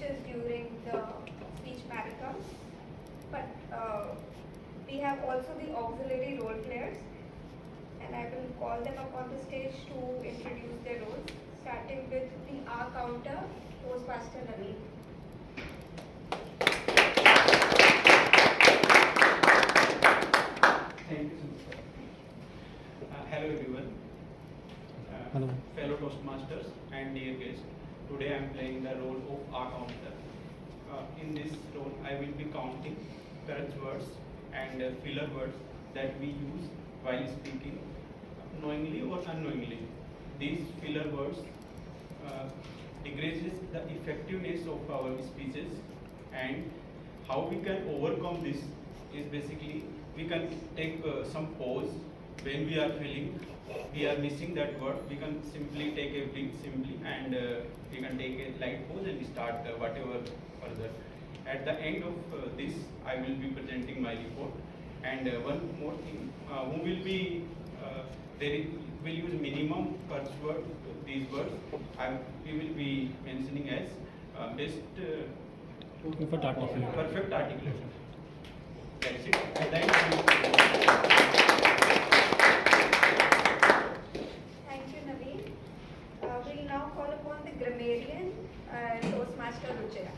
speeches during the speech marathon. But we have also the auxiliary role players, and I will call them up on the stage to introduce their roles, starting with the R counter, Toastmaster Naveen. Thank you, sir. Hello everyone, Hello. fellow Toastmasters and dear guests. Today I am playing the role of R counter. In this role, I will be counting correct words and filler words that we use while speaking, knowingly or unknowingly. These filler words decreases the effectiveness of our speeches, and how we can overcome this is basically we can take some pause when we are feeling we are missing that word. We can simply take a breath simply, and we can take a light pause and start whatever further. At the end of this, I will be presenting my report. And one more thing, who will be will use minimum per word these words. We will be mentioning as best Perfect articulation. perfect articulation. That's it. Thank you. Thank you, Naveen. We'll now call upon the grammarian, Toastmaster Ruchira.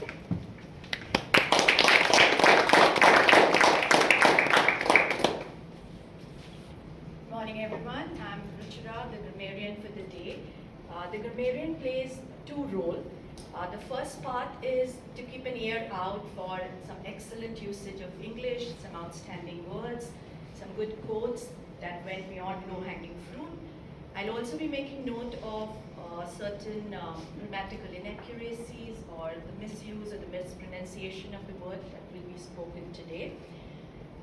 Morning everyone, I'm Ruchira, the grammarian for the day. The grammarian plays two roles. The first part is to keep an ear out for some excellent usage of English, some outstanding words, some good quotes that went beyond low-hanging fruit. I'll also be making note of certain grammatical inaccuracies or the misuse or the mispronunciation of the word that will be spoken today.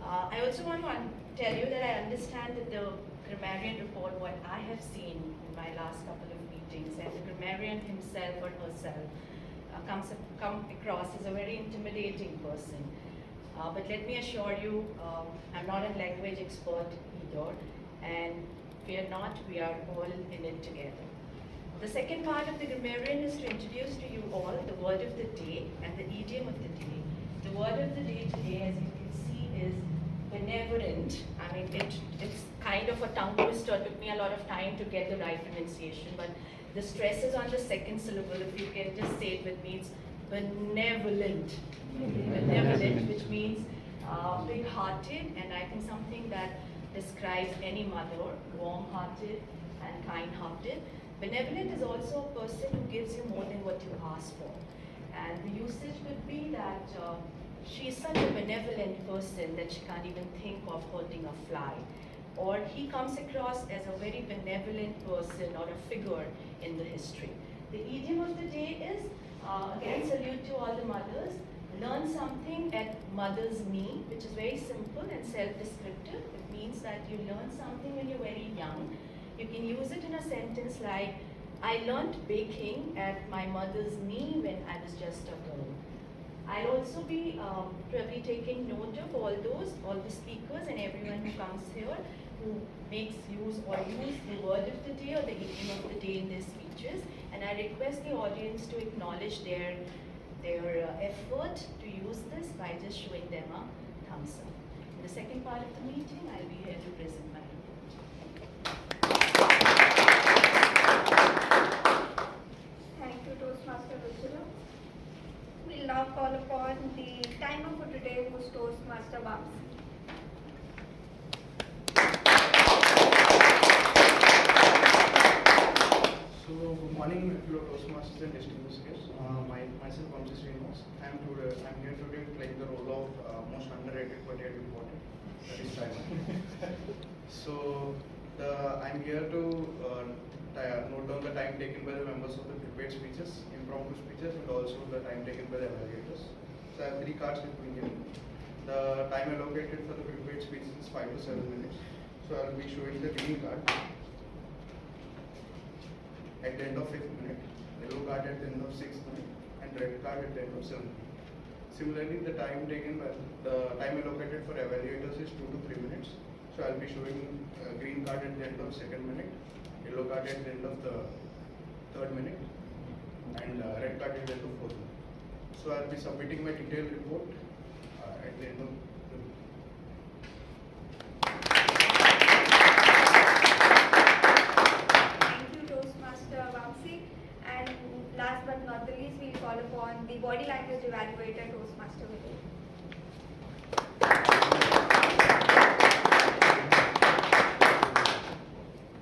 I also want to tell you that I understand that the grammarian report, what I have seen in my last couple of meetings, and the grammarian himself or herself come across as a very intimidating person. But let me assure you, I'm not a language expert either, and fear not, we are all in it together. The second part of the grammarian is to introduce to you all the word of the day and the idiom of the day. The word of the day today, as you can see, is benevolent. I mean, it's kind of a tongue twister. It took me a lot of time to get the right pronunciation, but the stress is on the second syllable. If you can just say it with me, it's benevolent. Benevolent, which means big-hearted, and I think something that describes any mother, warm-hearted and kind-hearted. Benevolent is also a person who gives you more than what you ask for. And the usage would be that she is such a benevolent person that she can't even think of hurting a fly. Or he comes across as a very benevolent person or a figure in the history. The idiom of the day is, again, salute to all the mothers. Learn something at mother's knee, which is very simple and self-descriptive. It means that you learn something when you're very young. You can use it in a sentence like, I learned baking at my mother's knee when I was just a girl. I'll also be probably taking note of all the speakers and everyone who comes here who makes use the word of the day or the idiom of the day in their speeches. And I request the audience to acknowledge their effort to use this by just showing them a thumbs up. In the second part of the meeting, I'll be here to present my report. Thank you, Toastmaster Ruchira. We'll now call upon the timer for today, who's Toastmaster Vamsi. So, good morning, fellow Toastmasters and distinguished guests. Myself, Vamsi Srinivas. I'm here today playing the role of most underrated but yet important, that is timer. So, I'm here to note down the time taken by the members of the prepared speeches, impromptu speeches, and also the time taken by the evaluators. So, I have 3 cards with me here. The time allocated for the prepared speeches is 5 to 7 minutes. So, I will be showing the green card at the end of 5th minute, yellow card at the end of 6th minute, and red card at the end of 7th minute. Similarly, the time allocated for evaluators is 2 to 3 minutes. So I'll be showing green card at the end of 2nd minute, yellow card at the end of the 3rd minute, and red card at the end of 4th minute. So I'll be submitting my detailed report at the end of the Thank you, Toastmaster Vamsi. And last but not the least, we'll call upon the body language evaluator, Toastmaster Vijay.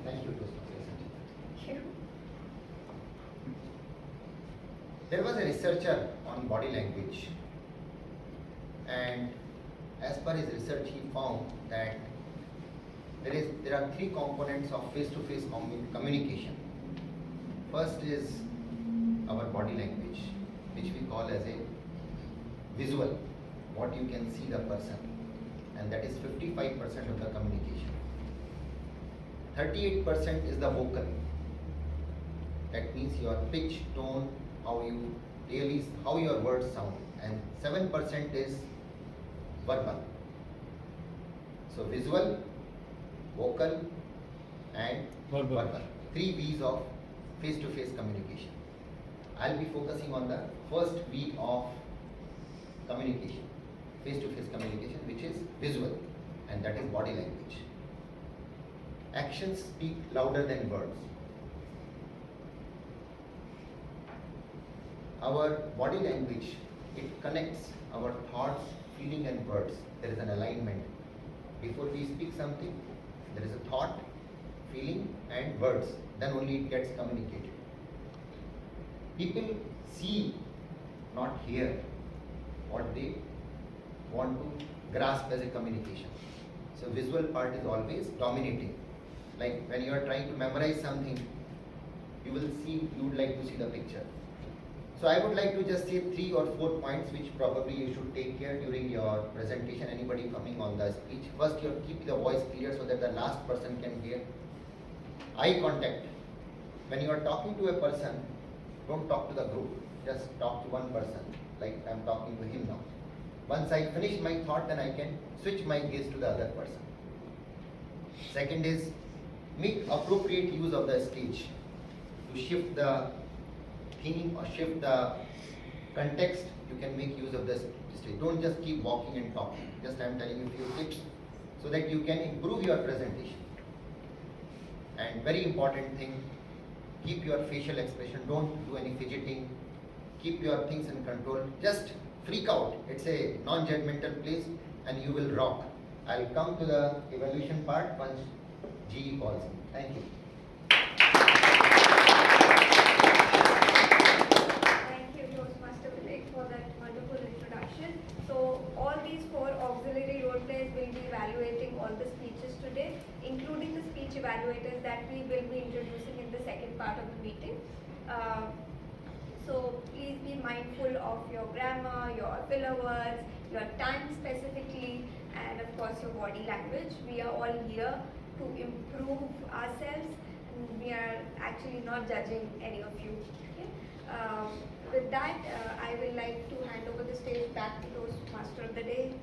Thank you, Toastmasters. Thank you. There was a researcher on body language, and as per his research, he found that there are three components of face-to-face communication. First is our body language, which we call as a visual, what you can see the person, and that is 55% of the communication. 38% is the vocal. That means your pitch, tone, how your words sound, and 7% is verbal. So visual, vocal, and Verbal. Three V's of face-to-face communication. I'll be focusing on the first V of communication, face-to-face communication, which is visual, and that is body language. Actions speak louder than words. Our body language, it connects our thoughts, feeling and words. There is an alignment. Before we speak something, there is a thought, feeling and words. Then only it gets communicated. People see, not hear, what they want to grasp as a communication. So visual part is always dominating. Like when you are trying to memorize something, you would like to see the picture. So I would like to just say 3 or 4 points which probably you should take care during your presentation, anybody coming on the speech. First, you keep the voice clear so that the last person can hear. Eye contact. When you are talking to a person, don't talk to the group, just talk to one person, like I am talking to him now. Once I finish my thought, then I can switch my gaze to the other person. Second is, make appropriate use of the stage to shift the theme or shift the context. You can make use of the stage. Don't just keep walking and talking. Just I am telling you a few tips so that you can improve your presentation. And very important thing, keep your facial expression. Don't do any fidgeting. Keep your things in control. Just freak out. It's a non-judgmental place and you will rock. I'll come to the evaluation part once GE calls me. Thank you. Thank you, Toastmaster Vivek, for that wonderful introduction. So all these 4 auxiliary role players will be evaluating all the speeches today, including the speech evaluators that we will be introducing in the second part of the meeting. So please be mindful of your grammar, your filler words, your time specifically, and of course your body language. We are all here to improve ourselves, and we are actually not judging any of you. Okay? With that, I will like to hand over the stage back to Toastmaster of the day,